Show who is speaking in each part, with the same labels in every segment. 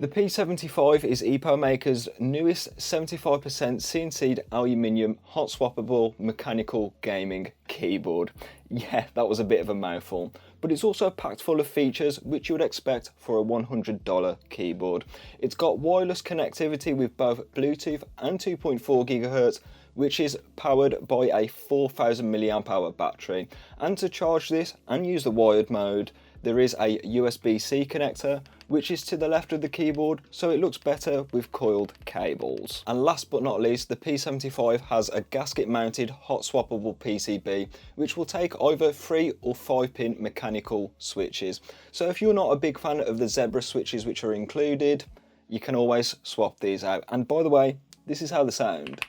Speaker 1: The P75 is Epomaker's newest 75% CNC'd aluminium hot swappable mechanical gaming keyboard. Yeah, that was a bit of a mouthful, but it's also packed full of features which you would expect for a $100 keyboard. It's got wireless connectivity with both Bluetooth and 2.4 GHz, which is powered by a 4000 mAh battery. And to charge this and use the wired mode, there is a USB-C connector, which is to the left of the keyboard, so it looks better with coiled cables. And last but not least, the P75 has a gasket mounted hot swappable PCB, which will take either 3 or 5 pin mechanical switches. So if you're not a big fan of the zebra switches which are included, you can always swap these out. And by the way, this is how they sound.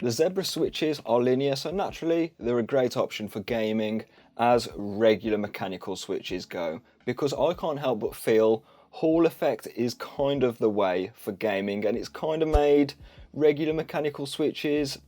Speaker 1: The zebra switches are linear, so naturally they're a great option for gaming as regular mechanical switches go, because I can't help but feel Hall effect is kind of the way for gaming, and it's kind of made regular mechanical switches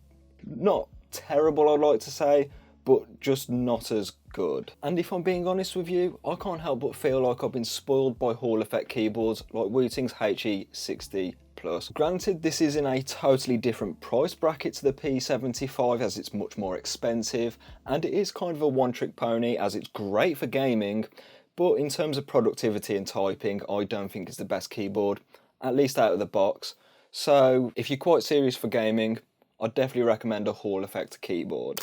Speaker 1: not terrible, I'd like to say, but just not as good. And if I'm being honest with you, I can't help but feel like I've been spoiled by Hall effect keyboards like Wooting's HE60 Plus. Granted, this is in a totally different price bracket to the P75 as it's much more expensive, and it is kind of a one-trick pony as it's great for gaming, but in terms of productivity and typing, I don't think it's the best keyboard, at least out of the box. So if you're quite serious for gaming, I'd definitely recommend a Hall effect keyboard.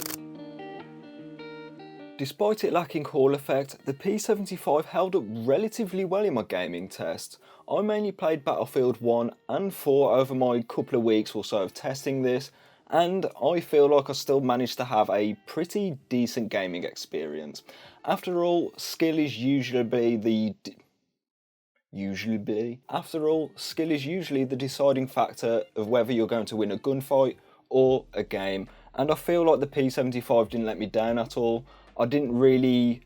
Speaker 1: Despite it lacking Hall effect, the P75 held up relatively well in my gaming tests. I mainly played Battlefield 1 and 4 over my couple of weeks or so of testing this, and I feel like I still managed to have a pretty decent gaming experience. After all, skill is usually the deciding factor of whether you're going to win a gunfight or a game, and I feel like the P75 didn't let me down at all. I didn't really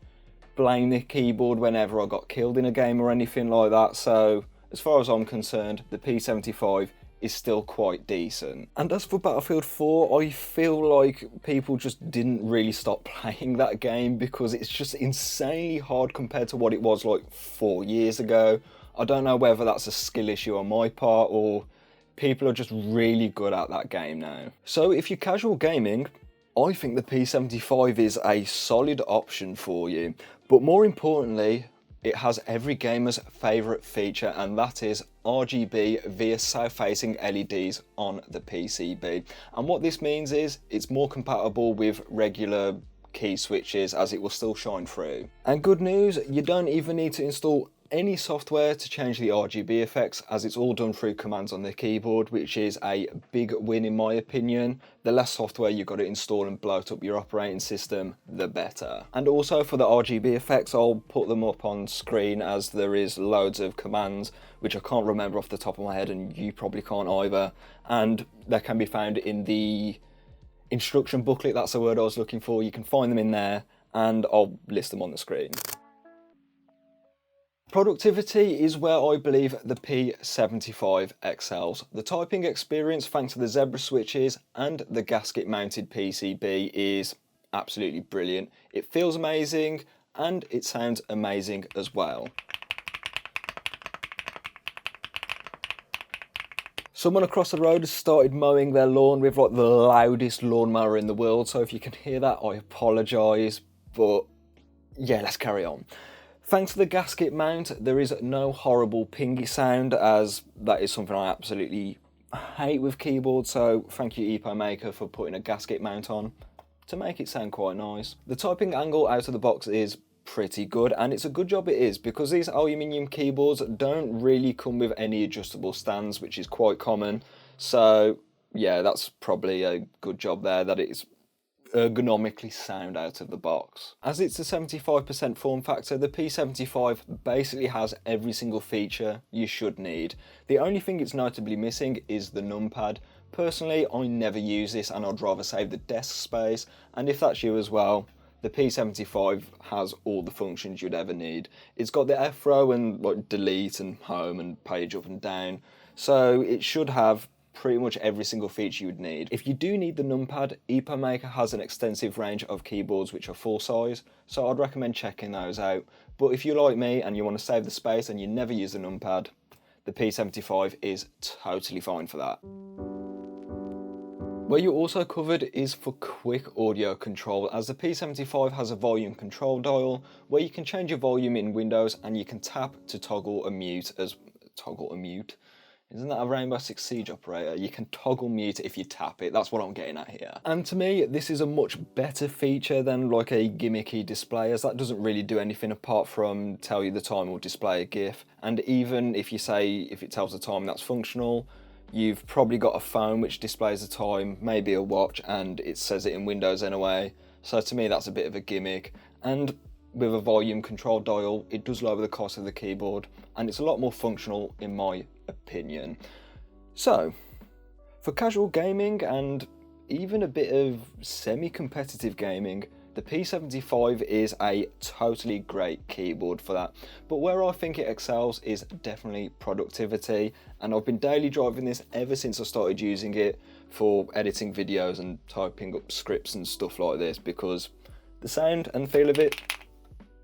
Speaker 1: blame the keyboard whenever I got killed in a game or anything like that, so as far as I'm concerned, the P75 is still quite decent. And as for Battlefield 4, I feel like people just didn't really stop playing that game because it's just insanely hard compared to what it was like 4 years ago. I don't know whether that's a skill issue on my part or people are just really good at that game now. So if you're casual gaming, I think the P75 is a solid option for you, but more importantly, it has every gamer's favourite feature, and that is RGB via south-facing LEDs on the PCB. And what this means is it's more compatible with regular key switches as it will still shine through. And good news, you don't even need to install any software to change the RGB effects as it's all done through commands on the keyboard, which is a big win in my opinion. The less software you've got to install and bloat up your operating system, the better. And also for the RGB effects, I'll put them up on screen as there is loads of commands which I can't remember off the top of my head, and you probably can't either, and they can be found in the instruction booklet. That's the word I was looking for. You can find them in there and I'll list them on the screen. Productivity is where I believe the P75 excels. The typing experience, thanks to the zebra switches and the gasket mounted PCB, is absolutely brilliant. It feels amazing and it sounds amazing as well. Someone across the road has started mowing their lawn with like the loudest lawnmower in the world, so if you can hear that, I apologise, but yeah, let's carry on. Thanks to the gasket mount, there is no horrible pingy sound, as that is something I absolutely hate with keyboards, so thank you Epomaker for putting a gasket mount on to make it sound quite nice. The typing angle out of the box is pretty good, and it's a good job it is, because these aluminium keyboards don't really come with any adjustable stands, which is quite common, so yeah, that's probably a good job there that it's ergonomically sound out of the box. As it's a 75% form factor, the P75 basically has every single feature you should need. The only thing it's notably missing is the numpad. Personally, I never use this and I'd rather save the desk space, and if that's you as well, the P75 has all the functions you'd ever need. It's got the F row and like delete and home and page up and down, so it should have pretty much every single feature you would need. If you do need the numpad, Epomaker has an extensive range of keyboards which are full size, so I'd recommend checking those out. But if you're like me and you want to save the space and you never use the numpad, the P75 is totally fine for that. Where you're also covered is for quick audio control, as the P75 has a volume control dial where you can change your volume in Windows and you can tap to toggle a mute as Isn't that a Rainbow Six Siege operator? You can toggle mute if you tap it. That's what I'm getting at here. And to me, this is a much better feature than like a gimmicky display, as that doesn't really do anything apart from tell you the time or display a GIF. And even if you say, if it tells the time, that's functional, you've probably got a phone which displays the time, maybe a watch, and it says it in Windows anyway. So to me, that's a bit of a gimmick. And with a volume control dial, it does lower the cost of the keyboard, and it's a lot more functional in my opinion. So, for casual gaming and even a bit of semi-competitive gaming, the P75 is a totally great keyboard for that. But where I think it excels is definitely productivity, and I've been daily driving this ever since I started using it for editing videos and typing up scripts and stuff like this, because the sound and feel of it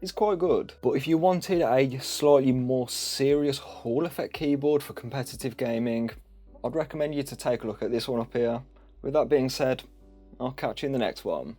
Speaker 1: is quite good. But if you wanted a slightly more serious Hall effect keyboard for competitive gaming, I'd recommend you to take a look at this one up here. With that being said, I'll catch you in the next one.